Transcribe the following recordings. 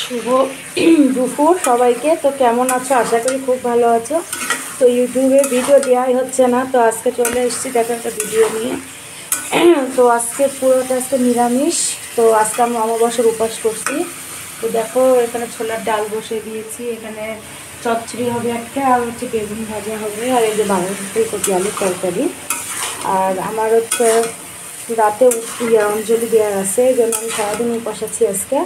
শুভ দুপুর সবাইকে। তো কেমন আছো? আশা করি খুব ভালো আছো। তো ইউটিউবে ভিডিও দেওয়াই হচ্ছে না, তো আজকে চলে এসেছি দেখো একটা ভিডিও নিয়ে। তো আজকে পুরোটা আজকে নিরামিষ। তো আজকে আমি অমাবস্যার উপাস করছি। তো দেখো এখানে ছোলার ডাল বসে দিয়েছি, এখানে চচ্চড়ি হবে একটা, আর হচ্ছে বেগুন ভাজা হবে, আর এই যে বাঁধাকপি কপি আলুর তরকারি। আর আমার হচ্ছে রাতে অঞ্জলি দেওয়ার আছে, এই জন্য আমি সারাদিন উপাস আছি আজকে।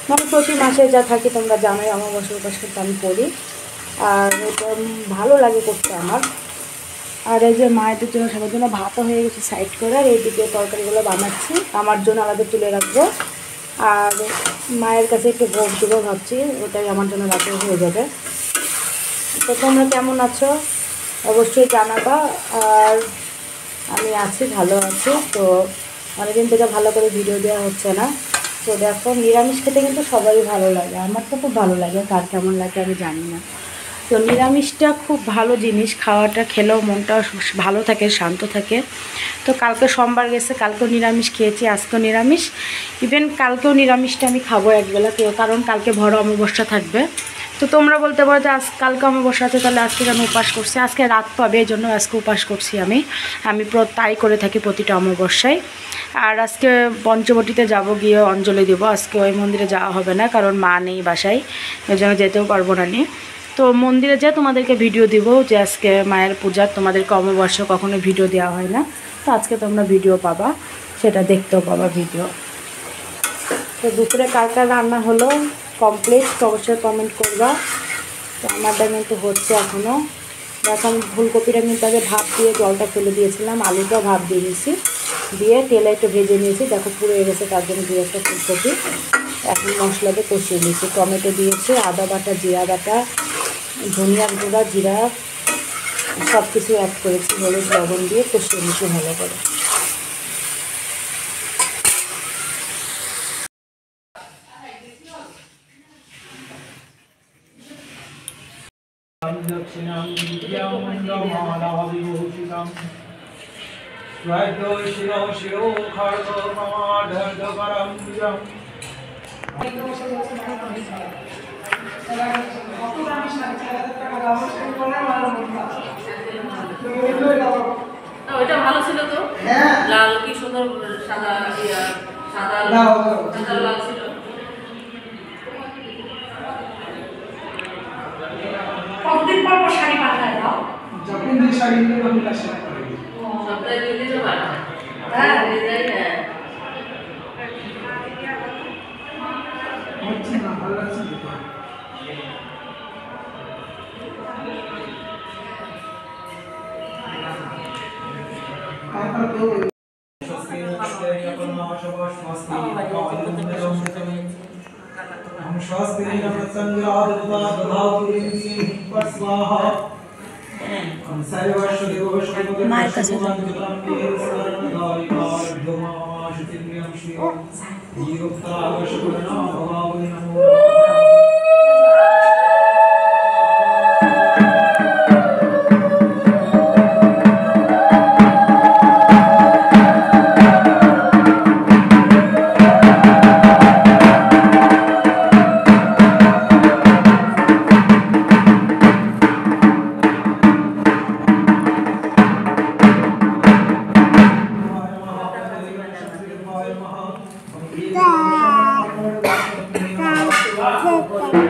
মানে প্রতি মাসে যা থাকি তোমরা জানোই, অমাবস্যার উপাস করতে আমি করি, আর এটা ভালো লাগে করতে আমার। আর এই যে মায়েদের জন্য সবার জন্য ভাতও হয়ে গেছে সাইড করে, আর এইদিকে তরকারিগুলো বানাচ্ছি, আমার জন্য আলাদা তুলে রাখবো। আর মায়ের কাছে একটু ভোগ দেবো ভাবছি, ওটাই আমার জন্য রাতে হয়ে যাবে। তো তোমরা কেমন আছো অবশ্যই জানাবা। আর আমি আছি, ভালো আছি। তো অনেকদিন থেকে ভালো করে ভিডিও দেওয়া হচ্ছে না। তো দেখো নিরামিষ খেতে কিন্তু সবারই ভালো লাগে, আমার তো খুব ভালো লাগে, কার কেমন লাগে আমি জানি না। তো নিরামিষটা খুব ভালো জিনিস, খাওয়াটা খেলেও মনটা ভালো থাকে, শান্ত থাকে। তো কালকে সোমবার গেছে, কালকেও নিরামিষ খেয়েছি, আজকেও নিরামিষ। ইভেন কালকেও নিরামিষটা আমি খাবো একবেলা, কারণ কালকে ভরা অমাবস্যা থাকবে। তো তোমরা বলতে পারো যে কালকে অমাবস্যা আছে, তাহলে আজকে আমি উপাস করছি, আজকে রাত পাবে, এই জন্য আজকে উপাস করছি আমি তাই করে থাকি প্রতিটা অমাবস্যায়। আর আজকে পঞ্চবটিতে যাব, গিয়ে অঞ্জলি দেবো। আজকে ওই মন্দিরে যাওয়া হবে না, কারণ মা নেই বাসায়, ওই জন্য যেতেও পারবো না নিয়ে। তো মন্দিরে যেয়ে তোমাদেরকে ভিডিও দিব যে আজকে মায়ের পূজার, তোমাদেরকে অমাবস্যা কখনো ভিডিও দেওয়া হয় না, তো আজকে তোমরা ভিডিও পাবা, সেটা দেখতেও পাবা ভিডিও। তো দুপুরে কার কার রান্না হলো কমপ্লিট অবশ্যই কমেন্ট করবা। তো আমারটা কিন্তু হচ্ছে এখনও। দেখো আমি ফুলকপিটা কিন্তু আগে ভাপ দিয়ে জলটা ফেলে দিয়েছিলাম, আলুটাও ভাপ দিয়ে দিয়েছি, দিয়ে তেলে একটু ভেজে নিয়েছি, দেখো পুড়ে গেছে, তার জন্য দিয়ে একটা ফুলকপি এখন মশলা দিয়ে কষিয়ে নিয়েছি। টমেটো দিয়েছি, আদা বাটা, জিরা বাটা, ধনিয়ার গুঁড়া, জিরা সব কিছু অ্যাড করেছি, হলুদ লবণ দিয়ে কষিয়ে নিয়েছি ভালো করে। ওইটা ভালো ছিল তো, লাল কি সুন্দর, সাদা সাদা লাল ছিল। কতদিন পর শাড়ি পাঠায় দাও, যখন যে শাড়ি নিয়ে তখন শাড়ি পরে সপ্তাহে 2 দিন পাঠায়। হ্যাঁ হ্যাঁ হচ্ছে না, ভালো লাগছে তারপর তো हम शास्त्रे नमस्संग्रादता दधातु स्वाहा हम सर्वश्व देवश्व मार का सजा Wow.